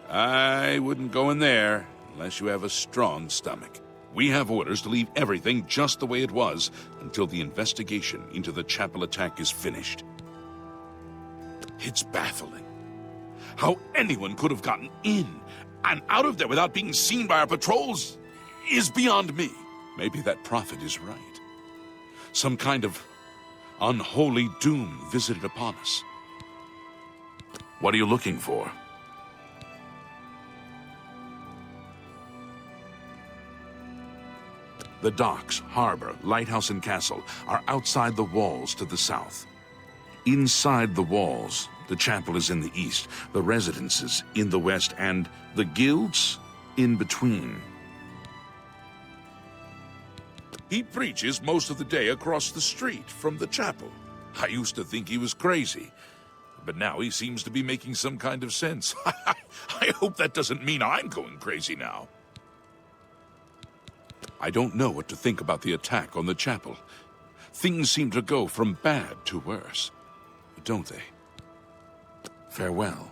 I wouldn't go in there unless you have a strong stomach. We have orders to leave everything just the way it was until the investigation into the chapel attack is finished. It's baffling. How anyone could have gotten in and out of there without being seen by our patrols is beyond me. Maybe that prophet is right. Some kind of unholy doom visited upon us. What are you looking for? The docks, harbor, lighthouse, and castle are outside the walls to the south. Inside the walls, the chapel is in the east, the residences in the west, and the guilds in between. He preaches most of the day across the street from the chapel. I used to think he was crazy, but now he seems to be making some kind of sense. I hope that doesn't mean I'm going crazy now. I don't know what to think about the attack on the chapel. Things seem to go from bad to worse, don't they? Farewell.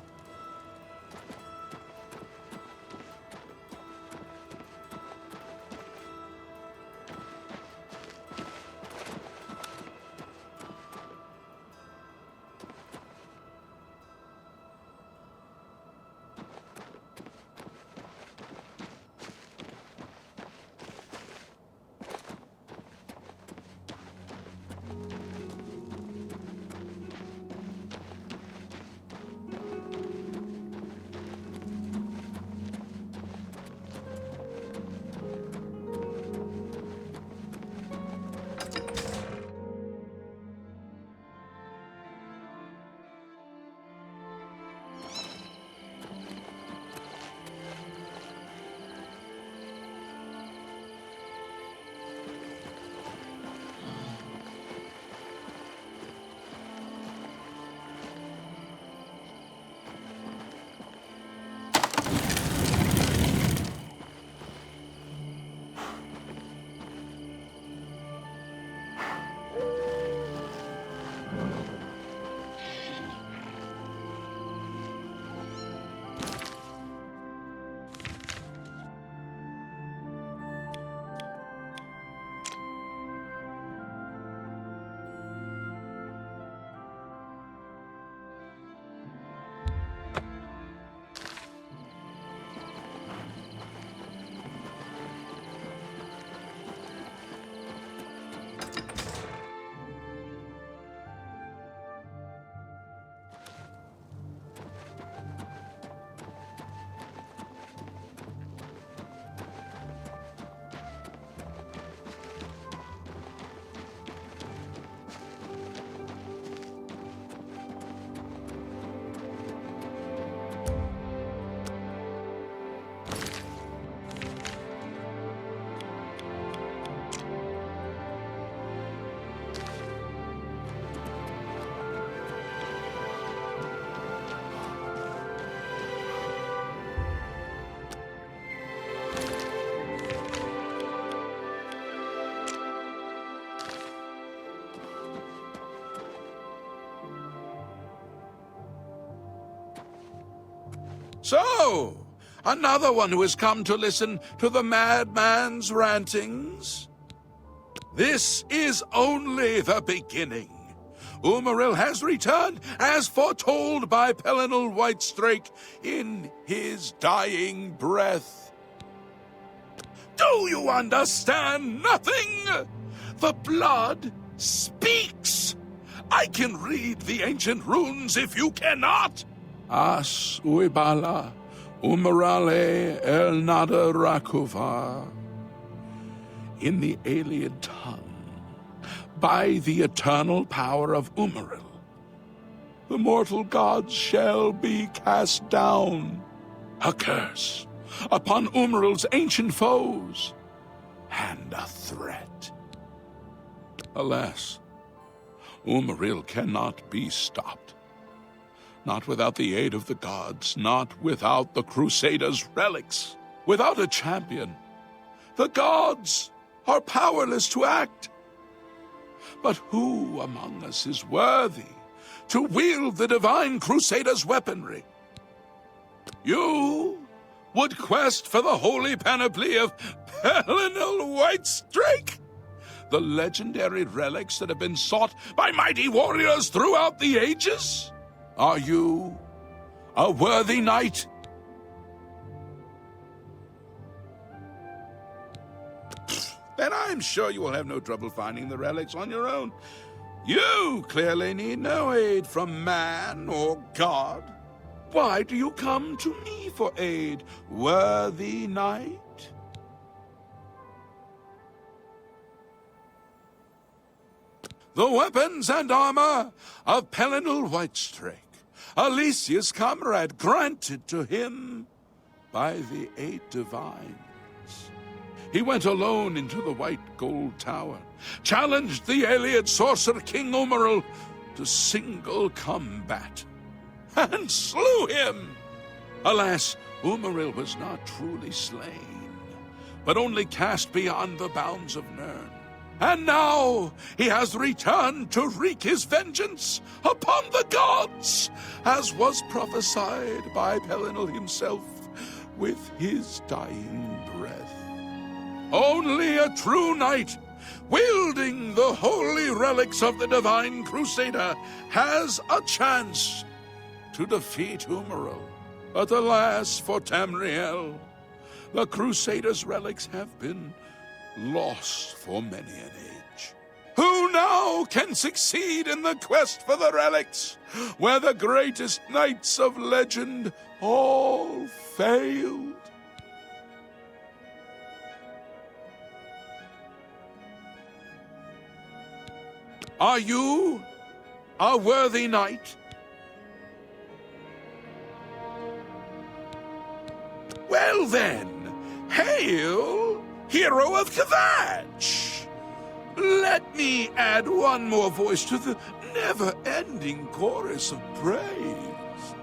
So, another one who has come to listen to the madman's rantings? This is only the beginning. Umaril has returned as foretold by Pelinal Whitestrake in his dying breath. Do you understand nothing? The blood speaks. I can read the ancient runes if you cannot. As uibala, umarale el nada rakuva. In the alien tongue, by the eternal power of Umaril, the mortal gods shall be cast down. A curse upon Umaril's ancient foes, and a threat. Alas, Umaril cannot be stopped. Not without the aid of the gods, not without the Crusaders' relics. Without a champion, the gods are powerless to act. But who among us is worthy to wield the divine Crusaders' weaponry? You would quest for the holy panoply of Pelinal Whitestrake? The legendary relics that have been sought by mighty warriors throughout the ages? Are you a worthy knight? Then I'm sure you will have no trouble finding the relics on your own. You clearly need no aid from man or god. Why do you come to me for aid, worthy knight? The weapons and armor of Pelinal Whitestrake, Alicia's comrade, granted to him by the 8 divines. He went alone into the White Gold Tower, challenged the alien sorcerer King Umaril to single combat, and slew him. Alas, Umaril was not truly slain, but only cast beyond the bounds of Nirn. And now he has returned to wreak his vengeance upon the gods, as was prophesied by Pelinal himself with his dying breath. Only a true knight, wielding the holy relics of the Divine Crusader, has a chance to defeat Umaril. But alas for Tamriel, the Crusader's relics have been lost for many an age. Who now can succeed in the quest for the relics, where the greatest knights of legend all failed? Are you a worthy knight? Well then, hail, hero of Kvatch! Let me add one more voice to the never-ending chorus of praise.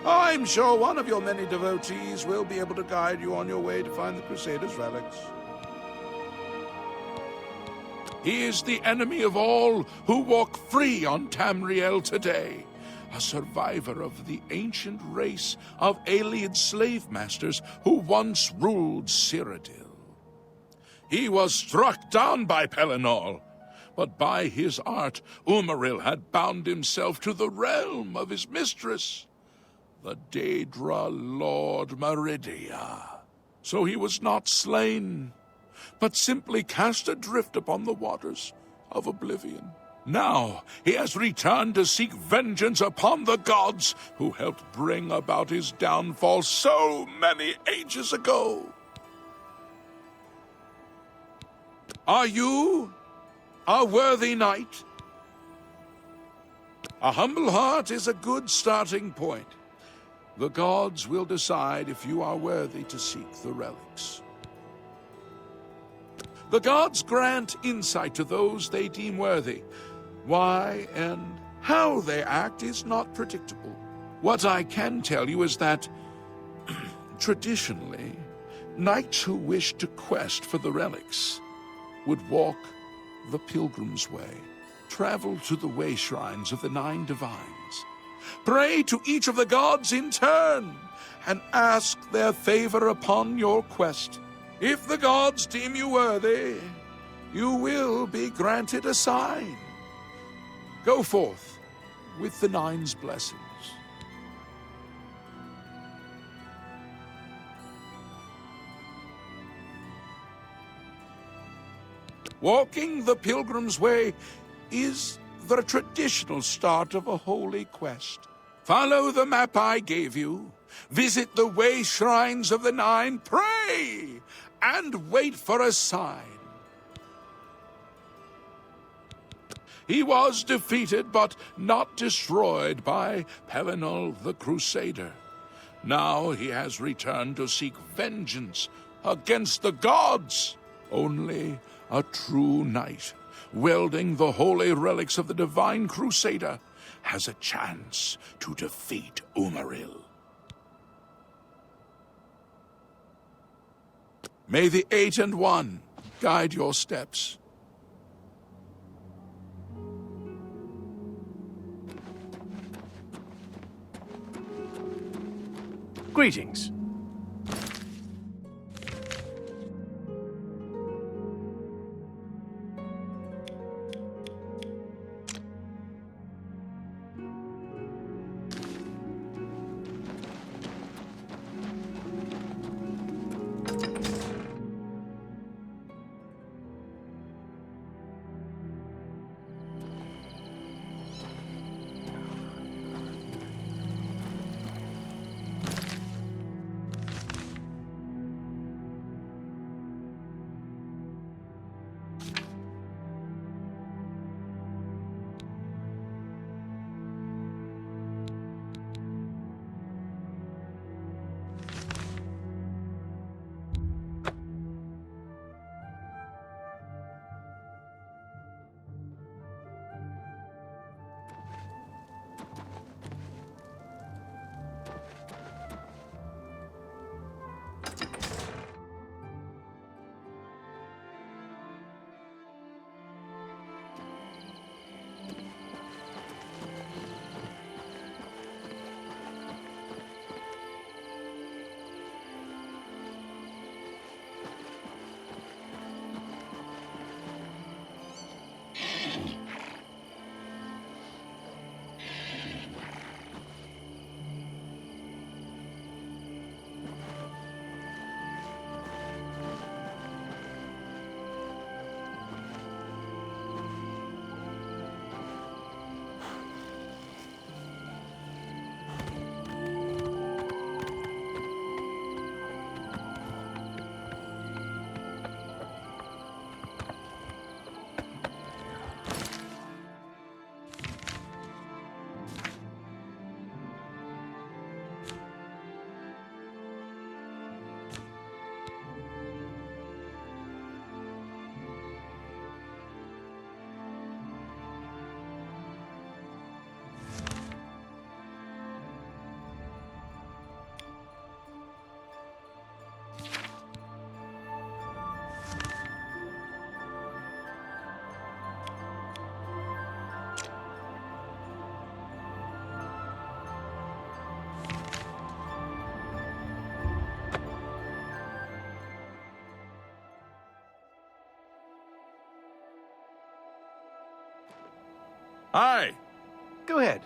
I'm sure one of your many devotees will be able to guide you on your way to find the Crusader's relics. He is the enemy of all who walk free on Tamriel today, a survivor of the ancient race of alien slave masters who once ruled Cyrodiil. He was struck down by Pelinal, but by his art, Umaril had bound himself to the realm of his mistress, the Daedra Lord Meridia. So he was not slain, but simply cast adrift upon the waters of Oblivion. Now he has returned to seek vengeance upon the gods who helped bring about his downfall so many ages ago. Are you a worthy knight? A humble heart is a good starting point. The gods will decide if you are worthy to seek the relics. The gods grant insight to those they deem worthy. Why and how they act is not predictable. What I can tell you is that, traditionally, knights who wish to quest for the relics would walk the Pilgrim's Way, travel to the way shrines of the 9 divines, pray to each of the gods in turn, and ask their favor upon your quest. If the gods deem you worthy, you will be granted a sign. Go forth with the 9's blessings. Walking the Pilgrim's Way is the traditional start of a holy quest. Follow the map I gave you, visit the way shrines of the 9, pray, and wait for a sign. He was defeated but not destroyed by Pelinal the Crusader. Now he has returned to seek vengeance against the gods. Only a true knight, wielding the holy relics of the Divine Crusader, has a chance to defeat Umaril. May the 8 and 1 guide your steps. Greetings. Hi! Go ahead.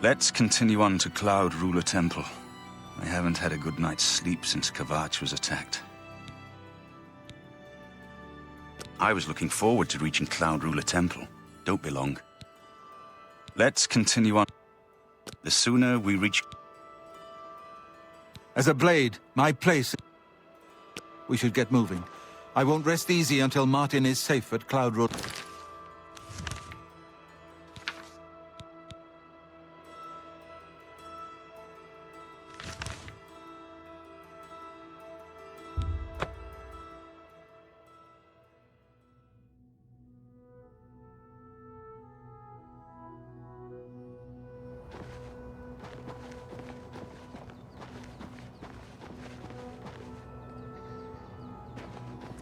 Let's continue on to Cloud Ruler Temple. I haven't had a good night's sleep since Kavach was attacked. I was looking forward to reaching Cloud Ruler Temple. Don't be long. Let's continue on. The sooner we reach... As a blade, my place... We should get moving. I won't rest easy until Martin is safe at Cloud Ruler.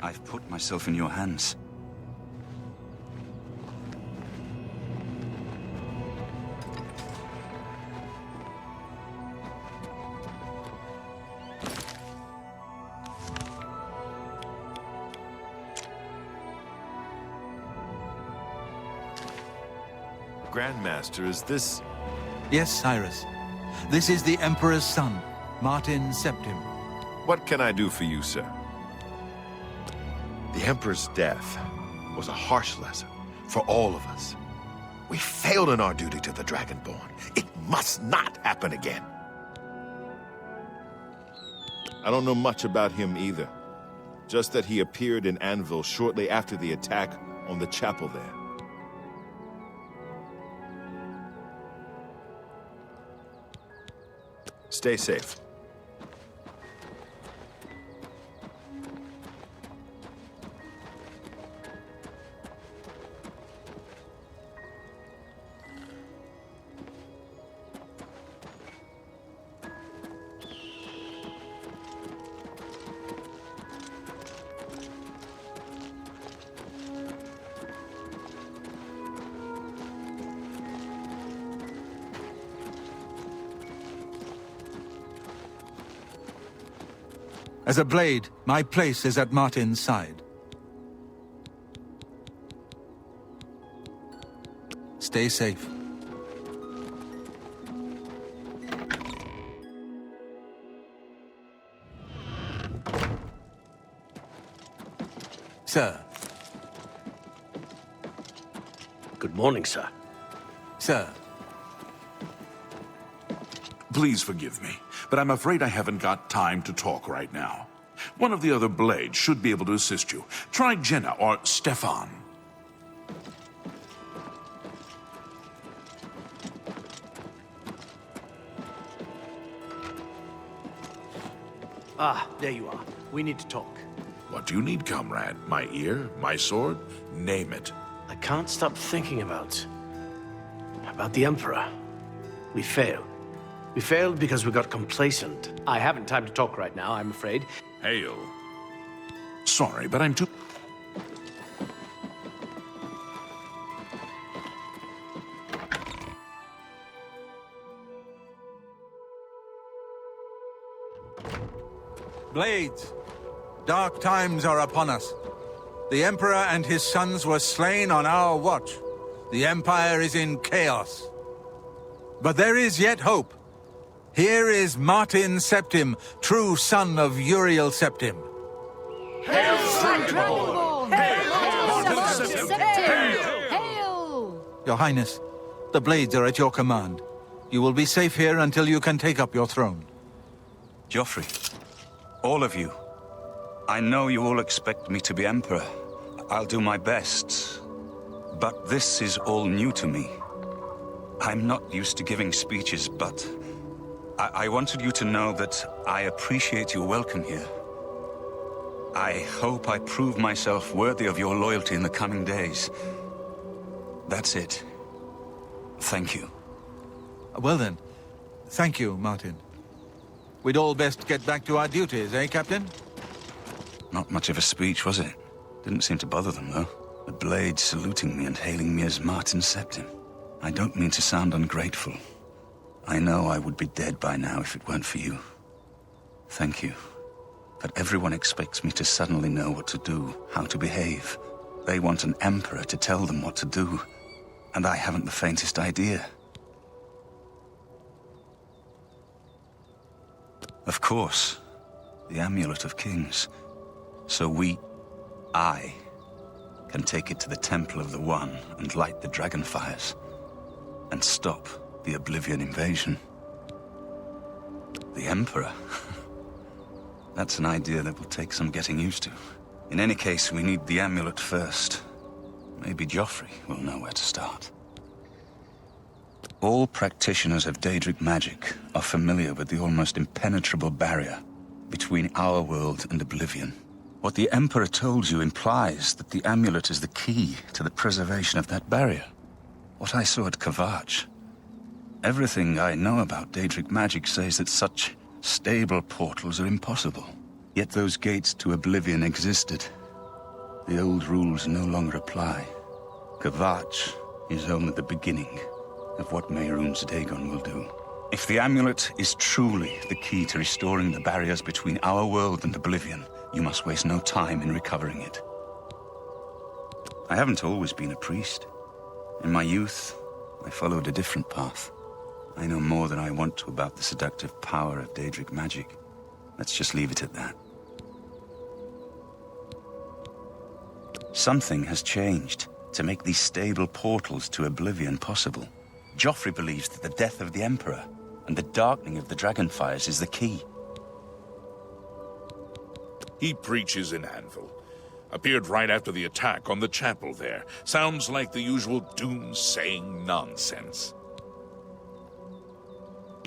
I've put myself in your hands. Grandmaster, is this... Yes, Cyrus. This is the Emperor's son, Martin Septim. What can I do for you, sir? The Emperor's death was a harsh lesson for all of us. We failed in our duty to the Dragonborn. It must not happen again. I don't know much about him either. Just that he appeared in Anvil shortly after the attack on the chapel there. Stay safe. As a blade, my place is at Martin's side. Stay safe. Sir. Good morning, sir. Sir. Please forgive me, but I'm afraid I haven't got time to talk right now. One of the other blades should be able to assist you. Try Jenna or Stefan. Ah, there you are. We need to talk. What do you need, comrade? My ear? My sword? Name it. I can't stop thinking about the Emperor. We failed. We failed because we got complacent. I haven't time to talk right now, I'm afraid. Hail. Sorry, but I'm too... Blades, dark times are upon us. The Emperor and his sons were slain on our watch. The Empire is in chaos. But there is yet hope. Here is Martin Septim, true son of Uriel Septim. Hail, Dragonborn! Hail! Your Highness, the blades are at your command. You will be safe here until you can take up your throne. Joffrey, all of you, I know you all expect me to be Emperor. I'll do my best. But this is all new to me. I'm not used to giving speeches, but I wanted you to know that I appreciate your welcome here. I hope I prove myself worthy of your loyalty in the coming days. That's it. Thank you. Well then, thank you, Martin. We'd all best get back to our duties, eh, Captain? Not much of a speech, was it? Didn't seem to bother them, though. The blades saluting me and hailing me as Martin Septim. I don't mean to sound ungrateful. I know I would be dead by now if it weren't for you. Thank you. But everyone expects me to suddenly know what to do, how to behave. They want an emperor to tell them what to do, and I haven't the faintest idea. Of course, the Amulet of Kings. So I, can take it to the Temple of the One and light the dragon fires, and stop the Oblivion invasion. The Emperor? That's an idea that will take some getting used to. In any case, we need the amulet first. Maybe Joffrey will know where to start. All practitioners of Daedric magic are familiar with the almost impenetrable barrier between our world and Oblivion. What the Emperor told you implies that the amulet is the key to the preservation of that barrier. What I saw at Kvatch. Everything I know about Daedric magic says that such stable portals are impossible. Yet those gates to Oblivion existed. The old rules no longer apply. Kvatch is only the beginning of what Mehrunes Dagon will do. If the amulet is truly the key to restoring the barriers between our world and Oblivion, you must waste no time in recovering it. I haven't always been a priest. In my youth, I followed a different path. I know more than I want to about the seductive power of Daedric magic. Let's just leave it at that. Something has changed to make these stable portals to Oblivion possible. Joffrey believes that the death of the Emperor and the darkening of the Dragonfires is the key. He preaches in Anvil. Appeared right after the attack on the chapel there. Sounds like the usual doom-saying nonsense.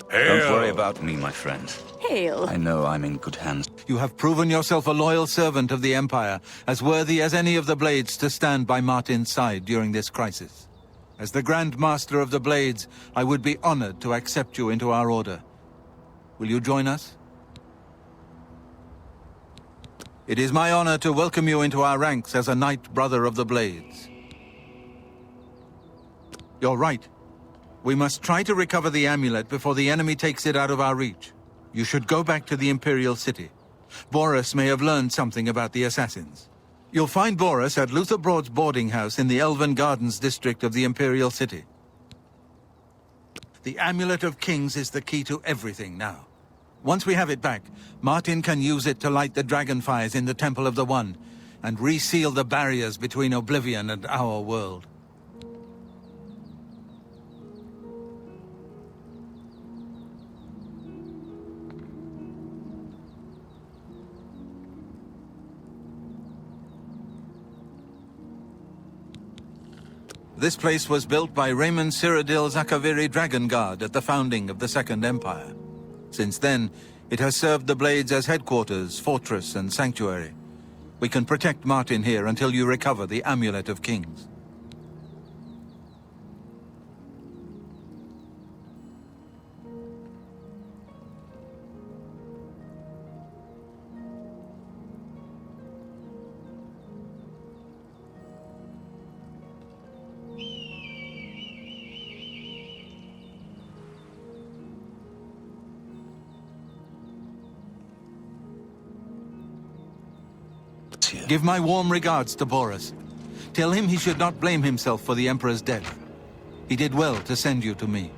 Hail! Don't worry about me, my friend. Hail. I know I'm in good hands. You have proven yourself a loyal servant of the Empire, as worthy as any of the Blades to stand by Martin's side during this crisis. As the Grand Master of the Blades, I would be honored to accept you into our order. Will you join us? It is my honor to welcome you into our ranks as a Knight Brother of the Blades. You're right. We must try to recover the amulet before the enemy takes it out of our reach. You should go back to the Imperial City. Boris may have learned something about the assassins. You'll find Boris at Luther Broad's boarding house in the Elven Gardens district of the Imperial City. The Amulet of Kings is the key to everything now. Once we have it back, Martin can use it to light the dragonfires in the Temple of the One, and reseal the barriers between Oblivion and our world. This place was built by Raymond Cyrodiil Zakaviri Dragonguard at the founding of the Second Empire. Since then, it has served the Blades as headquarters, fortress, and sanctuary. We can protect Martin here until you recover the Amulet of Kings. Give my warm regards to Boris. Tell him he should not blame himself for the Emperor's death. He did well to send you to me.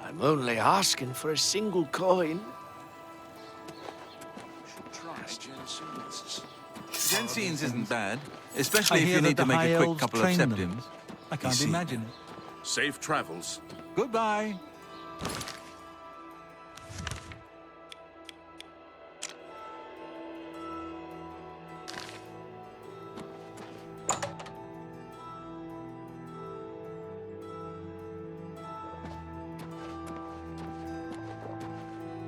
I'm only asking for a single coin. Genseen's isn't bad, especially if you need to make a quick couple of septims. I can't imagine it. Safe travels. Goodbye.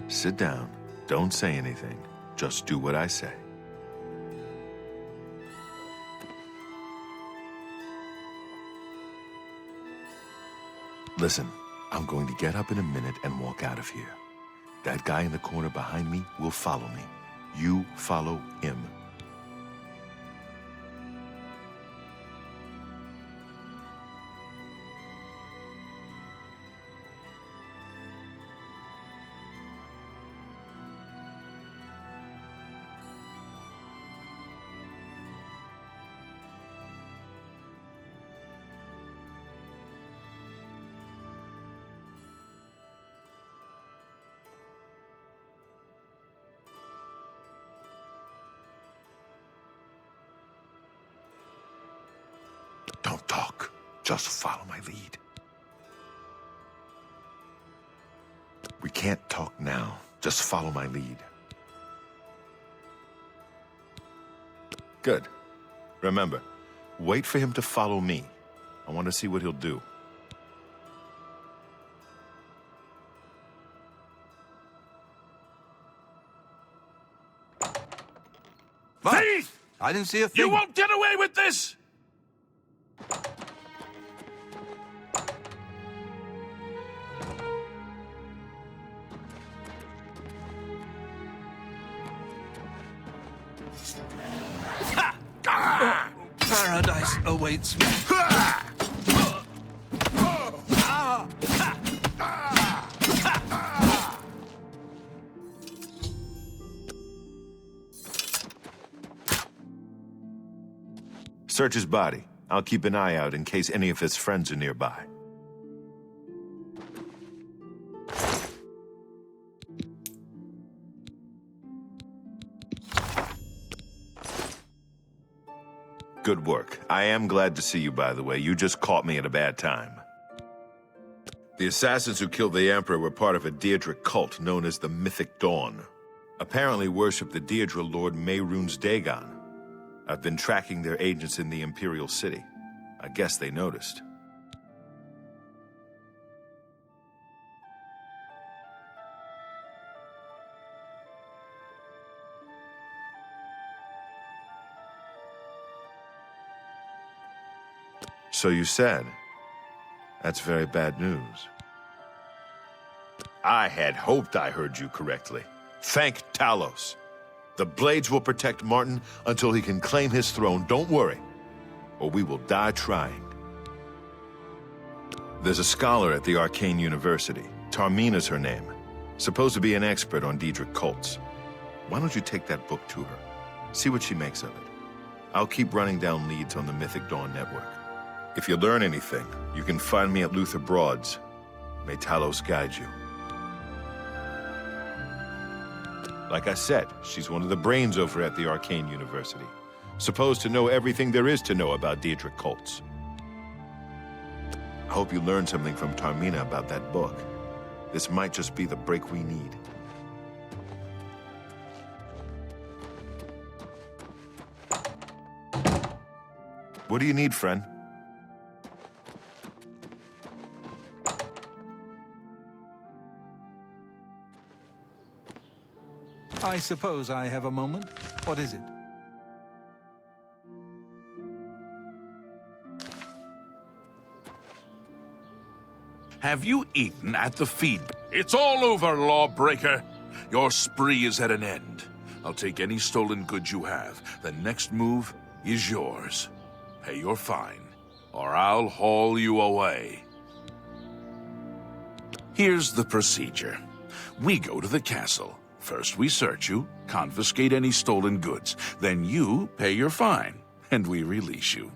Sit down. Don't say anything. Just do what I say. Listen, I'm going to get up in a minute and walk out of here. That guy in the corner behind me will follow me. You follow him. Just follow my lead. We can't talk now. Just follow my lead. Good. Remember, wait for him to follow me. I want to see what he'll do. Thief! I didn't see a thing. You won't get away with this! Paradise awaits me. Search his body. I'll keep an eye out in case any of his friends are nearby. Good work. I am glad to see you, by the way. You just caught me at a bad time. The assassins who killed the Emperor were part of a Daedric cult known as the Mythic Dawn. Apparently worship the Daedra Lord Mehrunes Dagon. I've been tracking their agents in the Imperial City. I guess they noticed. So you said. That's very bad news. I had hoped I heard you correctly. Thank Talos. The Blades will protect Martin until he can claim his throne. Don't worry, or we will die trying. There's a scholar at the Arcane University. Tarmina's her name. Supposed to be an expert on Daedric cults. Why don't you take that book to her? See what she makes of it. I'll keep running down leads on the Mythic Dawn network. If you learn anything, you can find me at Luther Broad's. May Talos guide you. Like I said, she's one of the brains over at the Arcane University. Supposed to know everything there is to know about Daedric cults. I hope you learned something from Tarmina about that book. This might just be the break we need. What do you need, friend? I suppose I have a moment. What is it? Have you eaten at the feed? It's all over, lawbreaker. Your spree is at an end. I'll take any stolen goods you have. The next move is yours. Pay your fine, or I'll haul you away. Here's the procedure. We go to the castle. First we search you, confiscate any stolen goods. Then you pay your fine, and we release you.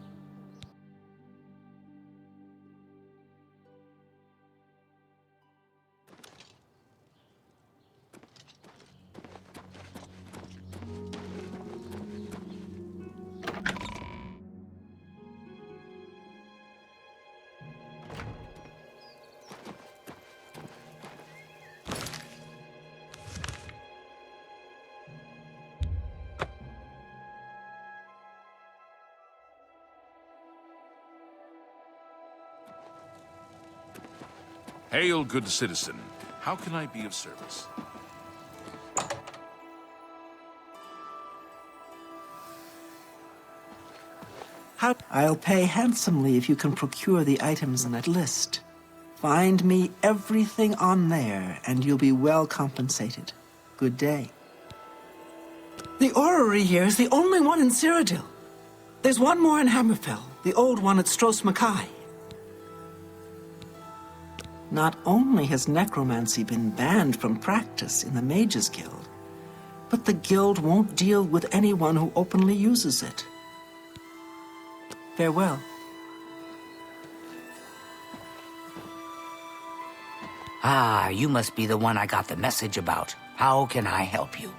Hail, good citizen. How can I be of service? I'll pay handsomely if you can procure the items in that list. Find me everything on there, and you'll be well compensated. Good day. The orrery here is the only one in Cyrodiil. There's one more in Hammerfell, the old one at Stros Mackay. Not only has necromancy been banned from practice in the Mages Guild, but the guild won't deal with anyone who openly uses it. Farewell. Ah, you must be the one I got the message about. How can I help you?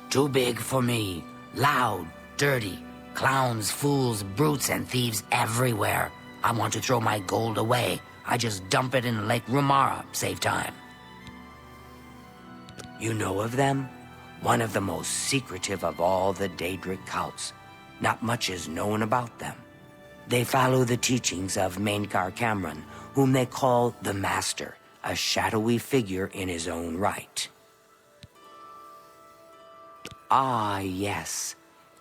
Too big for me. Loud, dirty. Clowns, fools, brutes, and thieves everywhere. I want to throw my gold away. I just dump it in Lake Rumara, save time. You know of them? One of the most secretive of all the Daedric cults. Not much is known about them. They follow the teachings of Mainkar Cameron, whom they call the Master, a shadowy figure in his own right. Ah, yes.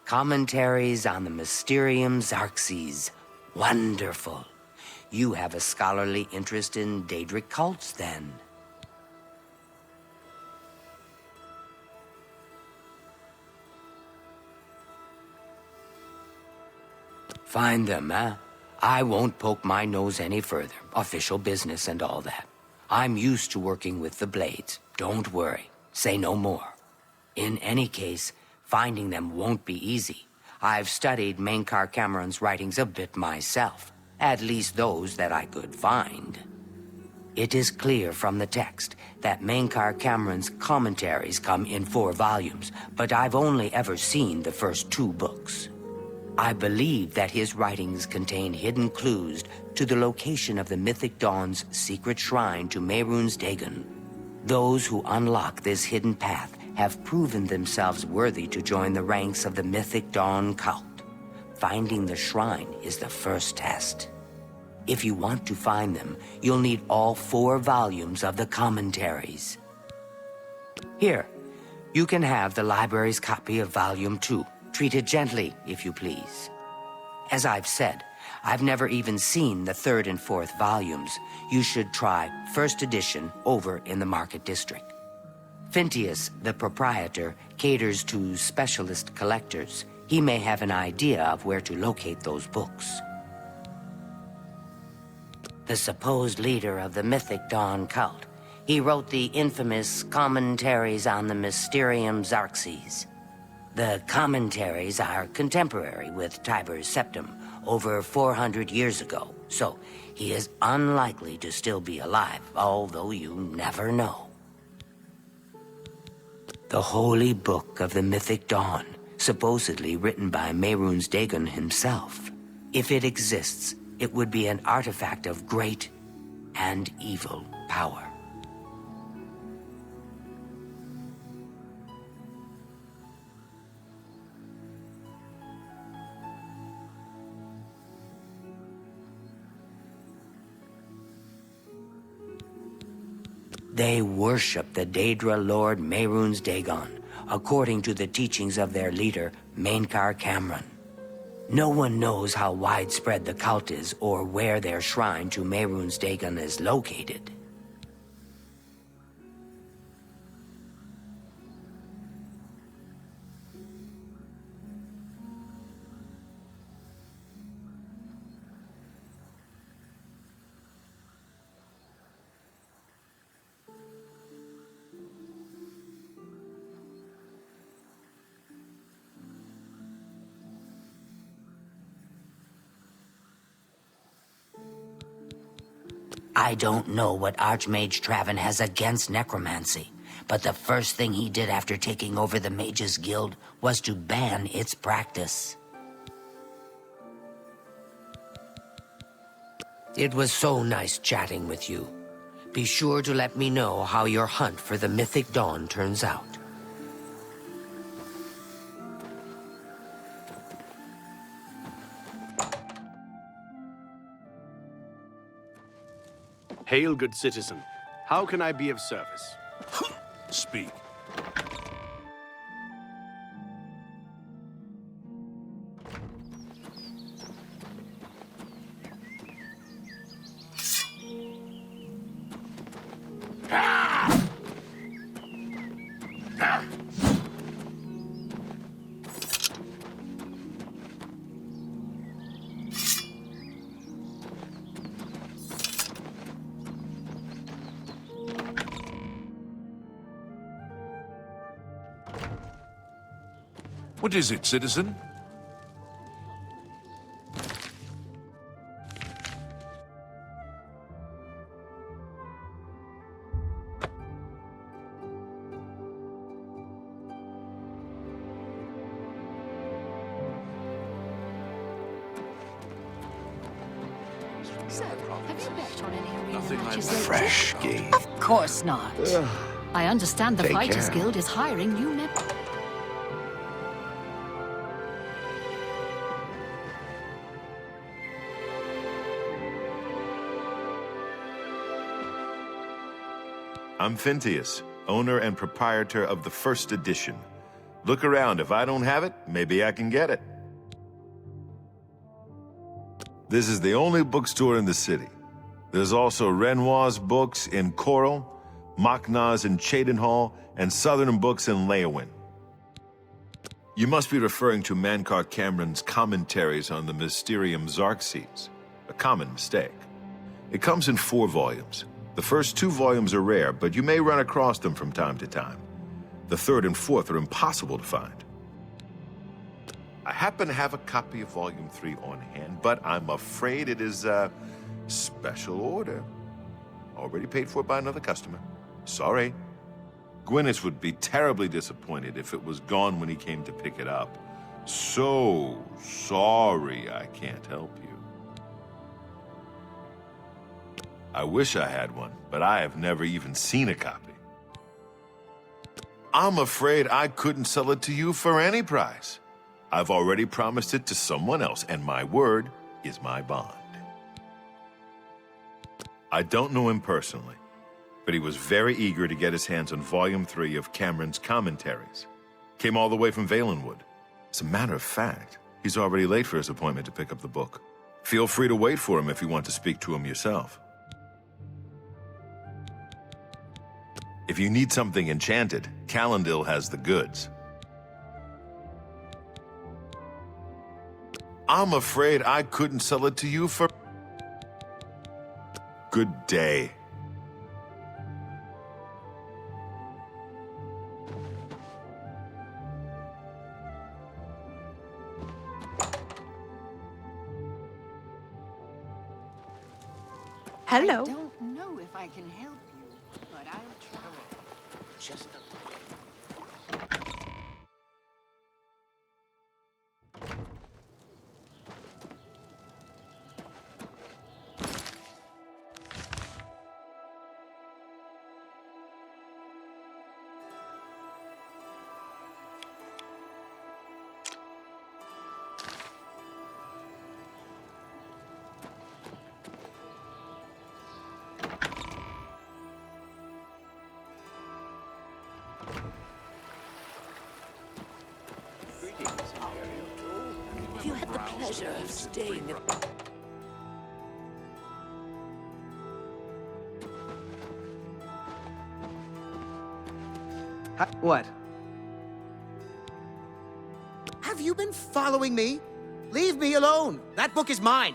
Commentaries on the Mysterium Xarxes. Wonderful. You have a scholarly interest in Daedric cults, then. Find them, eh? I won't poke my nose any further. Official business and all that. I'm used to working with the Blades. Don't worry. Say no more. In any case, finding them won't be easy. I've studied Mainkar Cameron's writings a bit myself. At least those that I could find. It is clear from the text that Mainkar Cameron's commentaries come in 4 volumes, but I've only ever seen the first 2 books. I believe that his writings contain hidden clues to the location of the Mythic Dawn's secret shrine to Mehrunes Dagon. Those who unlock this hidden path have proven themselves worthy to join the ranks of the Mythic Dawn cult. Finding the shrine is the first test. If you want to find them, you'll need all 4 volumes of the commentaries. Here, you can have the library's copy of Volume 2. Treat it gently, if you please. As I've said, I've never even seen the 3rd and 4th volumes. You should try first edition over in the Market District. Phintius, the proprietor, caters to specialist collectors. He may have an idea of where to locate those books. The supposed leader of the Mythic Dawn cult. He wrote the infamous Commentaries on the Mysterium Xarxes. The commentaries are contemporary with Tiber's Septim, over 400 years ago, so he is unlikely to still be alive, although you never know. The Holy Book of the Mythic Dawn, supposedly written by Mehrunes Dagon himself. If it exists, it would be an artifact of great and evil power. They worship the Daedra Lord Mehrunes Dagon, according to the teachings of their leader, Mainkar Cameron. No one knows how widespread the cult is or where their shrine to Mehrunes Dagon is located. I don't know what Archmage Traven has against necromancy, but the first thing he did after taking over the Mages Guild was to ban its practice. It was so nice chatting with you. Be sure to let me know how your hunt for the Mythic Dawn turns out. Hail, good citizen. How can I be of service? Speak. What is it, citizen? you bet on any arena Nothing like matches lately? Fresh game. Of course not. I understand the Take Fighters care. Guild is hiring new members. I'm Phintius, owner and proprietor of the first edition. Look around. If I don't have it, maybe I can get it. This is the only bookstore in the city. There's also Renoir's books in Coral, Machna's in Cheydinhall, and Southern Books in Leyawen. You must be referring to Mankar Cameron's commentaries on the Mysterium Xarxes. A common mistake. It comes in 4 volumes. The first 2 volumes are rare, but you may run across them from time to time. The 3rd and 4th are impossible to find. I happen to have a copy of Volume 3 on hand, but I'm afraid it is a special order. Already paid for by another customer. Sorry. Gwyneth would be terribly disappointed if it was gone when he came to pick it up. So sorry I can't help you. I wish I had one, but I have never even seen a copy. I'm afraid I couldn't sell it to you for any price. I've already promised it to someone else, and my word is my bond. I don't know him personally, but he was very eager to get his hands on Volume 3 of Cameron's commentaries. Came all the way from Valenwood. As a matter of fact, he's already late for his appointment to pick up the book. Feel free to wait for him if you want to speak to him yourself. If you need something enchanted, Calendil has the goods. I'm afraid I couldn't sell it to you for... Good day. Hello. I don't know if I can help you, but I'll try. Just a Have you had the pleasure of staying at... What? Have you been following me? Leave me alone. That book is mine.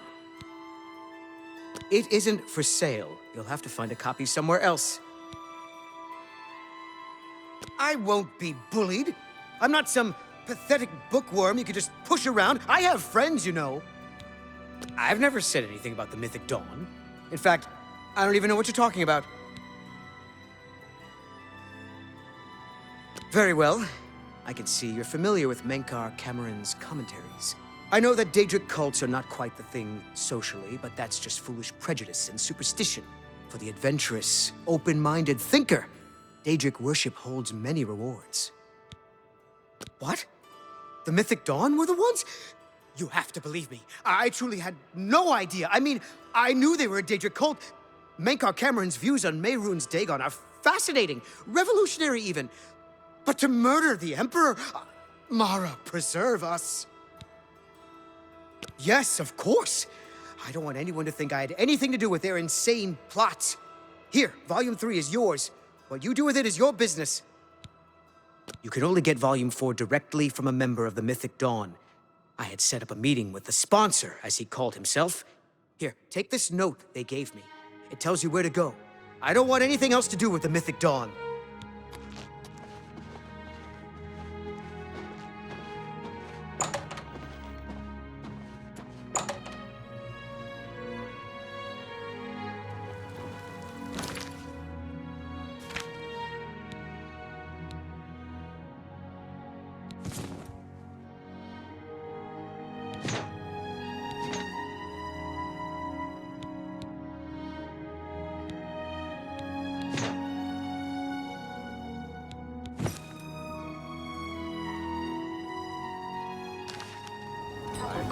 It isn't for sale. You'll have to find a copy somewhere else. I won't be bullied. I'm not some pathetic bookworm you could just push around. I have friends, you know. I've never said anything about the Mythic Dawn. In fact, I don't even know what you're talking about. Very well. I can see you're familiar with Mankar Cameron's commentaries. I know that Daedric cults are not quite the thing socially, but that's just foolish prejudice and superstition. For the adventurous, open-minded thinker, Daedric worship holds many rewards. What? The Mythic Dawn were the ones? You have to believe me. I truly had no idea. I mean, I knew they were a Daedric cult. Mankar Cameron's views on Mehrunes Dagon are fascinating, revolutionary even. But to murder the Emperor? Mara, preserve us. Yes, of course. I don't want anyone to think I had anything to do with their insane plots. Here, Volume 3 is yours. What you do with it is your business. You can only get Volume 4 directly from a member of the Mythic Dawn. I had set up a meeting with the sponsor, as he called himself. Here, take this note they gave me. It tells you where to go. I don't want anything else to do with the Mythic Dawn.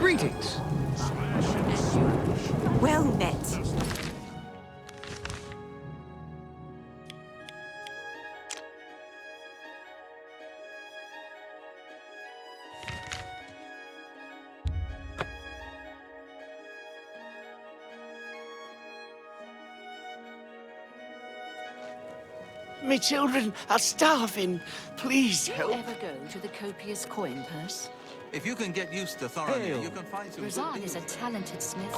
Greetings. Well met. My children are starving. Please Do you help. ever go to the copious coin purse? If you can get used to Thorin, you can find some Razan good is a deals. talented smith.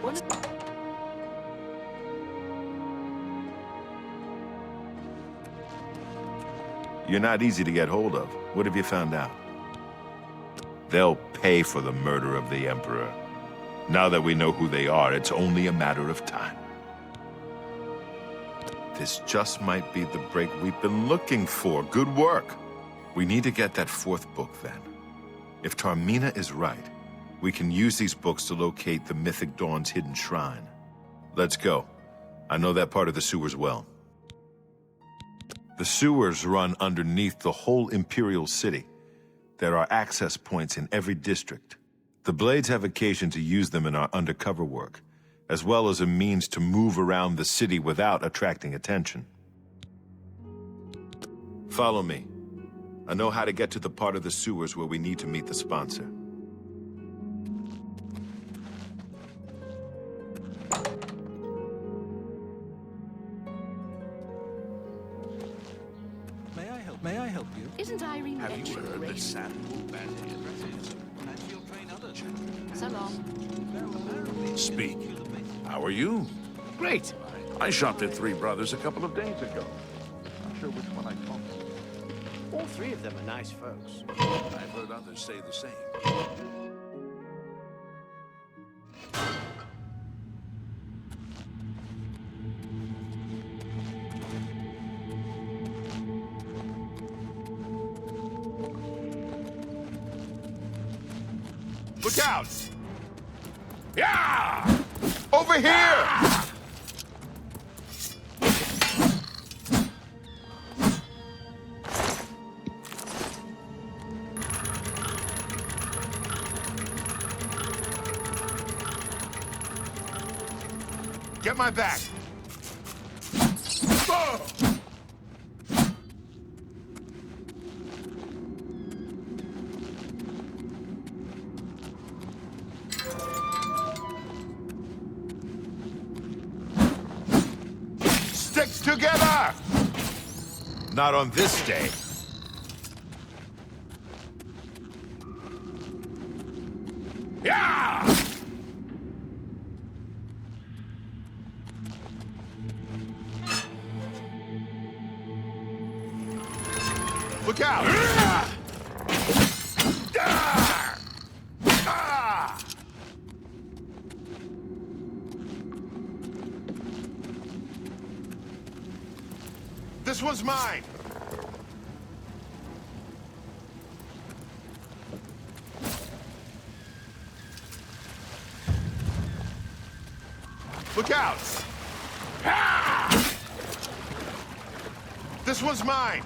One of You're not easy to get hold of. What have you found out? They'll pay for the murder of the Emperor. Now that we know who they are, it's only a matter of time. This just might be the break we've been looking for. Good work. We need to get that fourth book, then. If Tarmina is right, we can use these books to locate the Mythic Dawn's hidden shrine. Let's go. I know that part of the sewers well. The sewers run underneath the whole Imperial City. There are access points in every district. The Blades have occasion to use them in our undercover work, as well as a means to move around the city without attracting attention. Follow me. I know how to get to the part of the sewers where we need to meet the sponsor. May I help you? Isn't Irene mentioned race? So long. Speak. How are you? Great. I shot at Three Brothers a couple of days ago. Not sure which one I talked to. All three of them are nice folks. I've heard others say the same. Look out! Yeah! Over here! Get my back! Stick together! Not on this day. Yeah! Look out! This one's mine! Look out! This one's mine!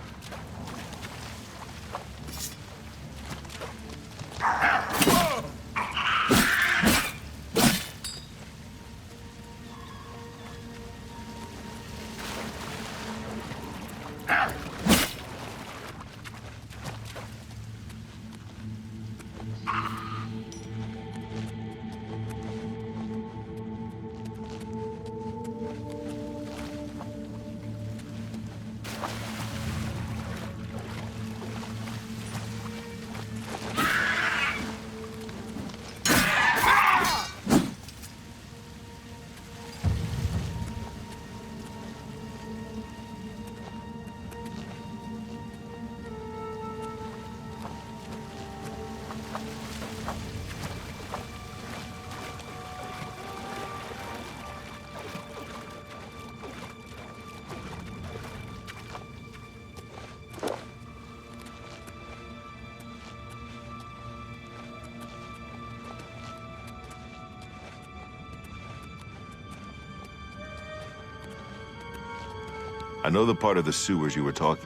I know the part of the sewers you were talking.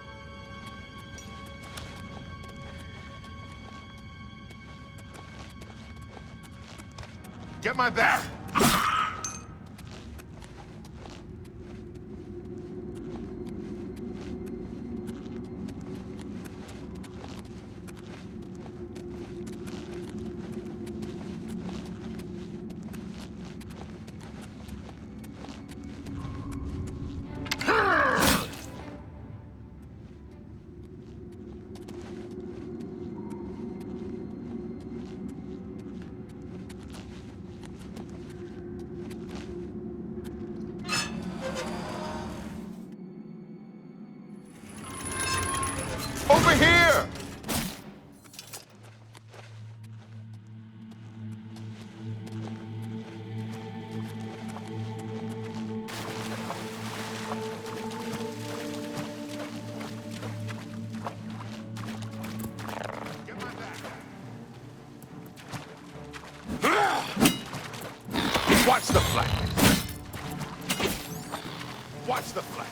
Get my back! Over here! Watch the flank. Watch the flank.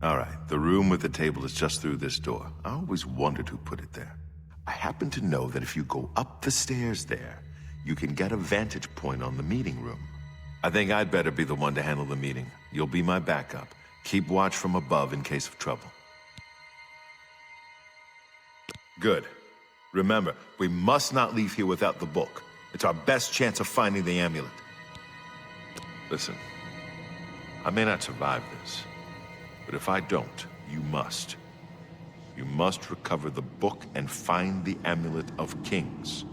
All right, the room with the table is just through this door. I always wondered who put it there. I happen to know that if you go up the stairs there, you can get a vantage point on the meeting room. I think I'd better be the one to handle the meeting. You'll be my backup. Keep watch from above in case of trouble. Good. Remember, we must not leave here without the book. It's our best chance of finding the amulet. Listen, I may not survive this. But if I don't, you must. You must recover the book and find the Amulet of Kings.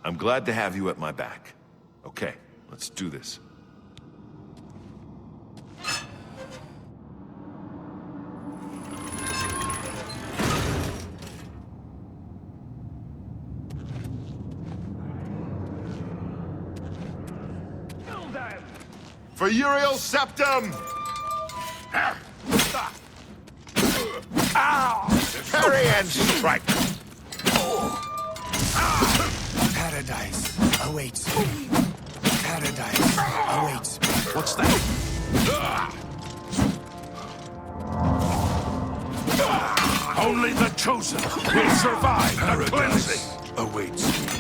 I'm glad to have you at my back. Okay, let's do this. For Uriel's septum! Parry and strike! Paradise awaits. Paradise awaits. What's that? Only the chosen will survive the cleansing. Awaits.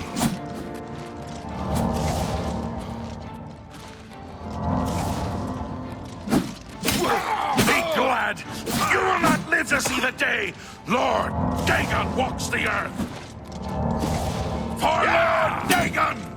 You will not live to see the day Lord Dagon walks the earth. For Lord Dagon!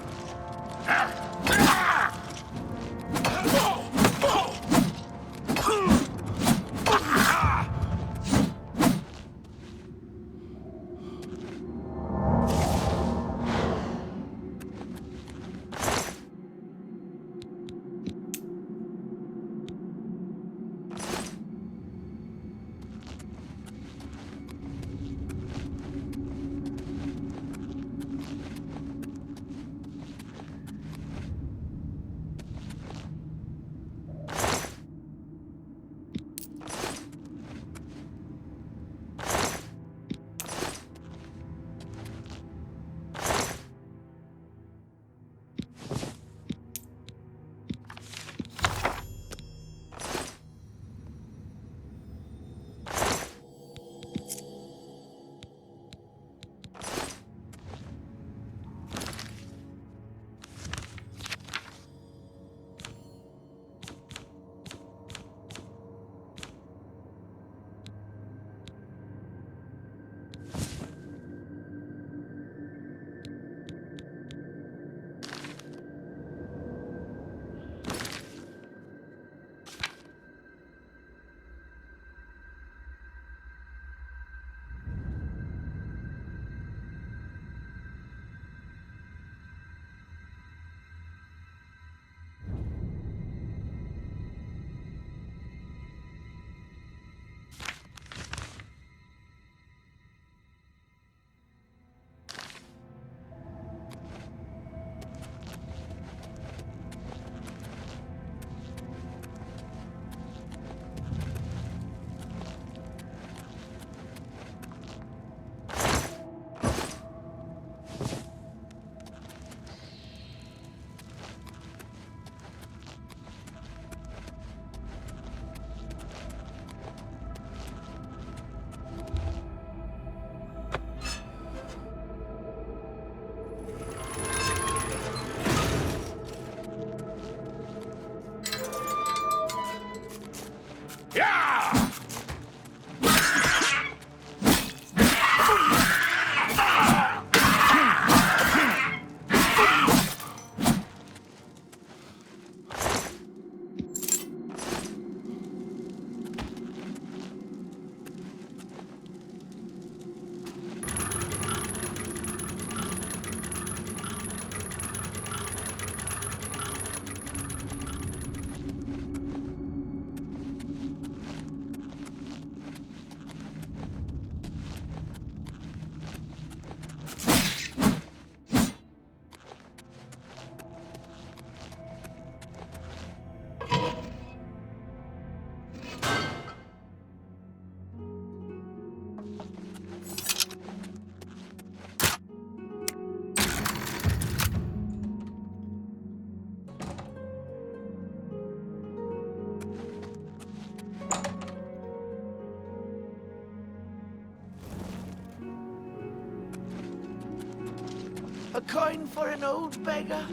A coin for an old beggar?